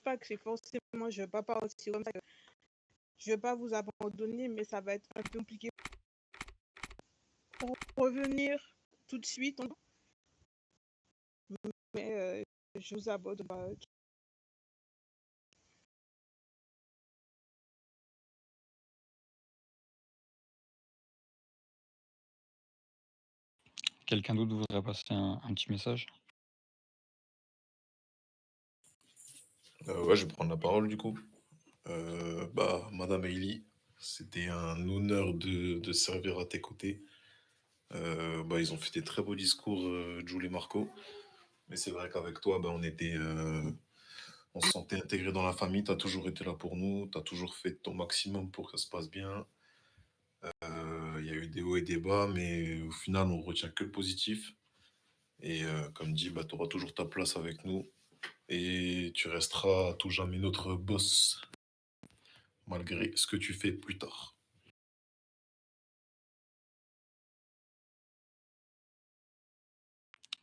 pas que c'est forcément, je vais pas partir comme ça. Je vais pas vous abandonner, mais ça va être un peu compliqué pour revenir tout de suite. Mais je vous aborde pas. Quelqu'un d'autre voudrait passer un petit message? Ouais, je vais prendre la parole du coup. Madame Hailey, c'était un honneur de servir à tes côtés. Ils ont fait des très beaux discours, Jules et Marco. Mais c'est vrai qu'avec toi, on se sentait intégré dans la famille. Tu as toujours été là pour nous. Tu as toujours fait ton maximum pour que ça se passe bien. Il y a eu des hauts et des bas, mais au final, on retient que le positif. Et comme dit, tu auras toujours ta place avec nous. Et tu resteras à tout jamais notre boss, malgré ce que tu fais plus tard.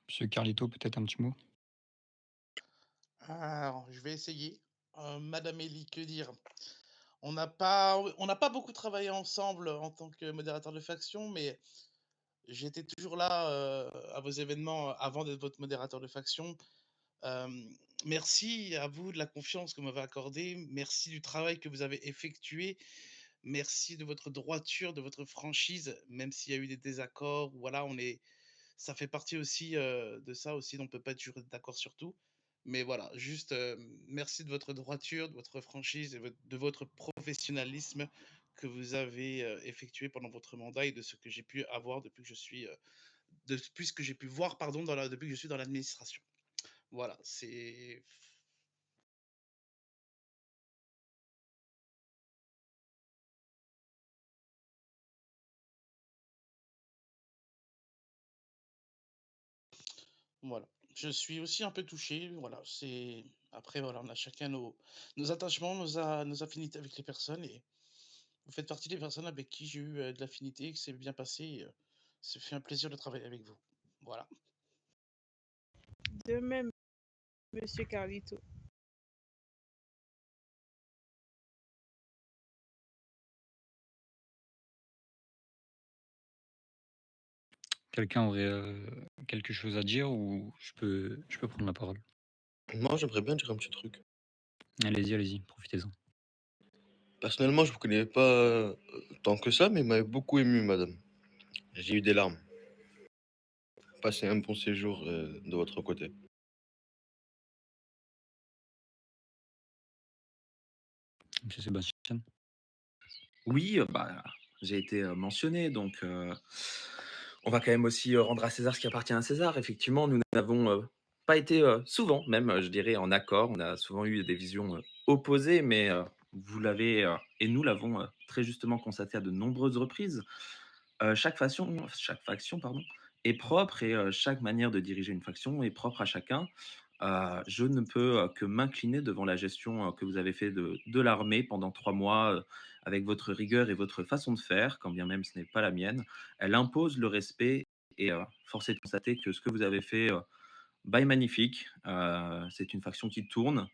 Monsieur Carlito, peut-être un petit mot? Alors, je vais essayer. Madame Ellie, que dire? On n'a pas beaucoup travaillé ensemble en tant que modérateur de faction, mais j'étais toujours là, à vos événements, avant d'être votre modérateur de faction. Merci à vous de la confiance que vous m'avez accordée. Merci du travail que vous avez effectué. Merci de votre droiture, de votre franchise, même s'il y a eu des désaccords. Voilà, ça fait partie aussi, de ça aussi, on peut pas être toujours d'accord sur tout. Mais voilà, juste, merci de votre droiture, de votre franchise et de votre professionnalisme que vous avez, effectué pendant votre mandat et de ce que j'ai pu avoir depuis que je suis, depuis ce que j'ai pu voir, pardon, depuis que je suis dans l'administration. Voilà, c'est voilà. Je suis aussi un peu touché, voilà, après voilà, on a chacun nos attachements, nos affinités avec les personnes et vous faites partie des personnes avec qui j'ai eu, de l'affinité, que c'est bien passé et ça fait un plaisir de travailler avec vous. Voilà. De même, Monsieur Carlito. Quelqu'un aurait quelque chose à dire ou je peux prendre la parole? Moi, j'aimerais bien dire un petit truc. Allez-y, profitez-en. Personnellement, je vous connais pas tant que ça, mais il m'avait beaucoup ému, madame. J'ai eu des larmes. Passez un bon séjour de votre côté. Monsieur Sébastien? Oui, j'ai été, mentionné donc on va quand même aussi, rendre à César ce qui appartient à César. Effectivement, nous n'avons, pas été, souvent même, je dirais en accord. On a souvent eu des visions, opposées, mais vous l'avez, et nous l'avons, très justement constaté à de nombreuses reprises. Chaque faction pardon, est propre et chaque manière de diriger une faction est propre à chacun. Je ne peux, que m'incliner devant la gestion, que vous avez fait de l'armée pendant 3 mois, avec votre rigueur et votre façon de faire, quand bien même ce n'est pas la mienne. Elle impose le respect et force est de constater que ce que vous avez fait, est magnifique. C'est une faction qui tourne.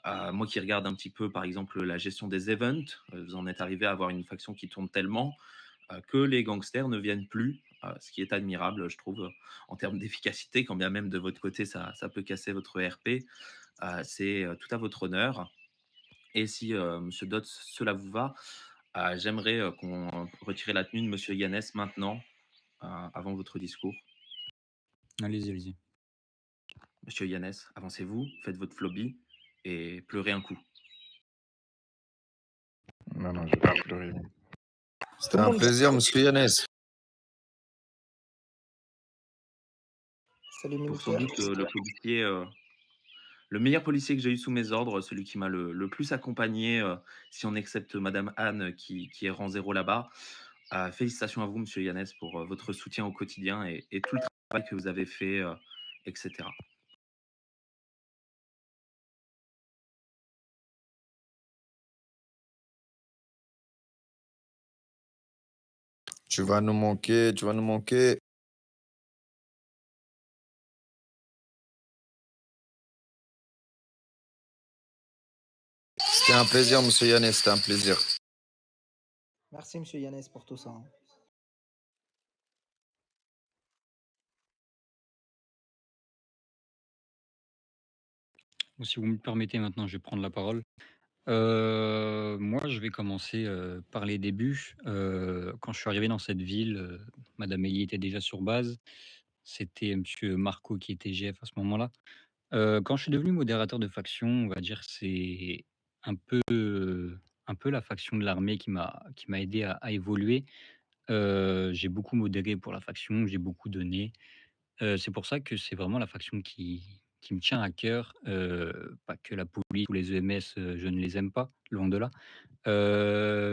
Moi qui regarde un petit peu, par exemple, la gestion des events, vous en êtes arrivé à avoir une faction qui tourne tellement que les gangsters ne viennent plus, ce qui est admirable, je trouve, en termes d'efficacité, quand bien même de votre côté ça peut casser votre RP. C'est tout à votre honneur. Et si, Monsieur Dodds, cela vous va, j'aimerais qu'on retire la tenue de Monsieur Yannès maintenant, avant votre discours. Allez-y. Monsieur Yannès, avancez-vous, faites votre flobby et pleurez un coup. Non, je vais pas pleurer. C'était Tout le un monde plaisir, monsieur Yannès. Salut Pour sans militaire. doute, le meilleur policier que j'ai eu sous mes ordres, celui qui m'a le plus accompagné, si on accepte madame Anne qui est rang 0 là-bas. Félicitations à vous, monsieur Yannès, pour, votre soutien au quotidien et tout le travail que vous avez fait, et cetera. Tu vas nous manquer. C'était un plaisir, monsieur Yannès, c'était un plaisir. Merci, monsieur Yannès, pour tout ça. Si vous me permettez maintenant, je vais prendre la parole. Moi, je vais commencer, par les débuts. Quand je suis arrivé dans cette ville, madame Elie était déjà sur base. C'était monsieur Marco qui était GF à ce moment-là. Quand je suis devenu modérateur de faction, on va dire, c'est un peu, un peu la faction de l'armée qui m'a aidé à évoluer. J'ai beaucoup modéré pour la faction, j'ai beaucoup donné. C'est pour ça que c'est vraiment la faction qui me tient à cœur, pas que la police ou les EMS, je ne les aime pas, loin de là.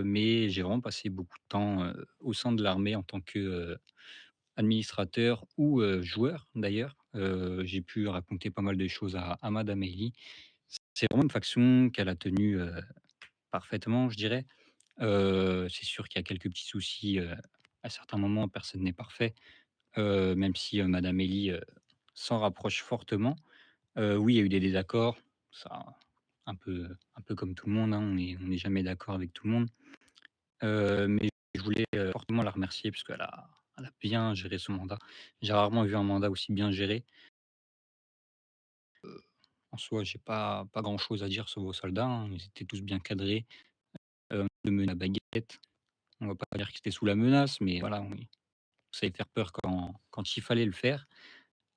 Mais j'ai vraiment passé beaucoup de temps, au sein de l'armée en tant que, administrateur ou, joueur d'ailleurs. J'ai pu raconter pas mal de choses à madame Ellie. C'est vraiment une faction qu'elle a tenue, parfaitement, je dirais. C'est sûr qu'il y a quelques petits soucis, à certains moments, personne n'est parfait, même si, madame Ellie, s'en rapproche fortement. Oui, il y a eu des désaccords, ça un peu comme tout le monde, hein, on n'est jamais d'accord avec tout le monde. Mais je voulais, fortement la remercier parce qu'elle a bien géré son mandat. J'ai rarement vu un mandat aussi bien géré. En soi, j'ai pas grand-chose à dire sur vos soldats, hein, ils étaient tous bien cadrés, de mener la baguette. On va pas dire qu'ils étaient sous la menace, mais voilà, on savait faire peur quand il fallait le faire.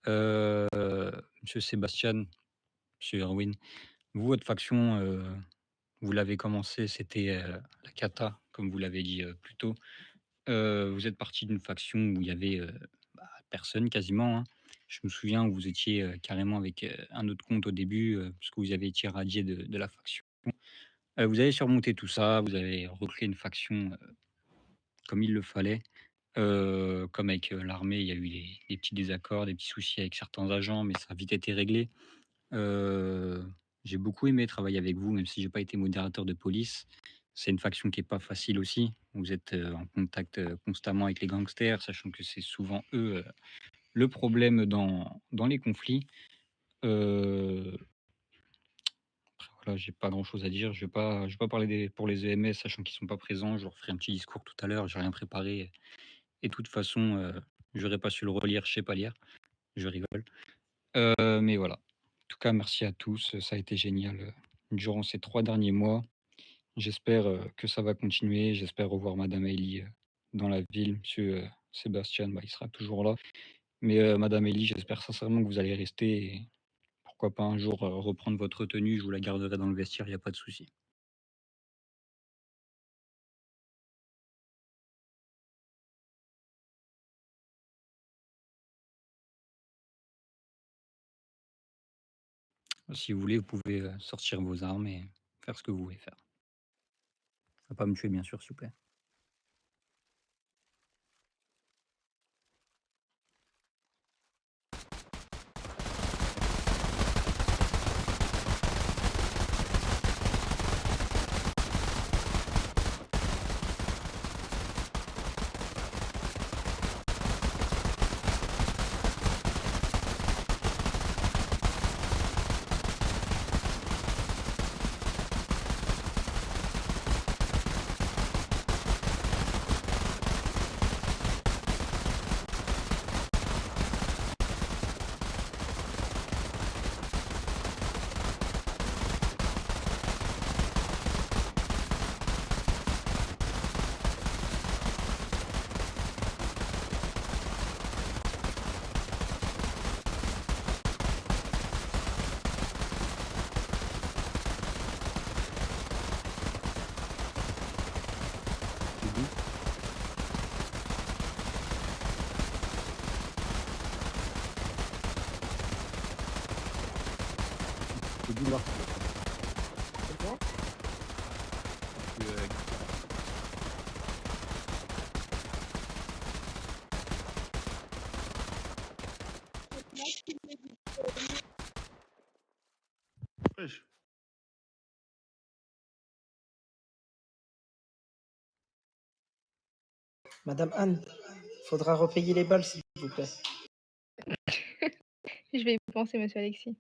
Heu, Monsieur Sébastien, monsieur Erwin, vous, votre faction, vous l'avez commencé, c'était, la cata, comme vous l'avez dit, plus tôt. Vous êtes parti d'une faction où il y avait, personne quasiment, hein. Je me souviens où vous étiez, carrément avec, un autre compte au début, parce que vous avez été radié de la faction. Vous avez surmonté tout ça, vous avez recréé une faction, comme il le fallait. Comme avec, l'armée, il y a eu des petits désaccords, des petits soucis avec certains agents, mais ça a vite été réglé. Heu, j'ai beaucoup aimé travailler avec vous, même si j'ai pas été modérateur de police. C'est une faction qui est pas facile aussi. Vous êtes, en contact, constamment avec les gangsters, sachant que c'est souvent eux, le problème dans les conflits. Heu, Après voilà, j'ai pas grand chose à dire. Je vais pas parler pour les EMS, sachant qu'ils sont pas présents. Je leur ferai un petit discours tout à l'heure, j'ai rien préparé et de toute façon, j'aurais pas su le relire, je sais pas lire. Je rigole. Mais voilà. En tout cas, merci à tous, ça a été génial, durant ces 3 derniers mois. J'espère, que ça va continuer. J'espère revoir madame Ellie, dans la ville. Monsieur, Sébastien, bah, il sera toujours là. Mais, madame Ellie, j'espère sincèrement que vous allez rester et pourquoi pas un jour, reprendre votre tenue. Je vous la garderai dans le vestiaire, il y a pas de souci. Si vous voulez, vous pouvez, sortir vos armes et faire ce que vous voulez faire. Faut pas me tuer, bien sûr, s'il vous plaît. Debout. Debout là. Wesh. Madame Anne, faudra repayer les balles, s'il vous plaît. Je vais y penser, monsieur Alexis.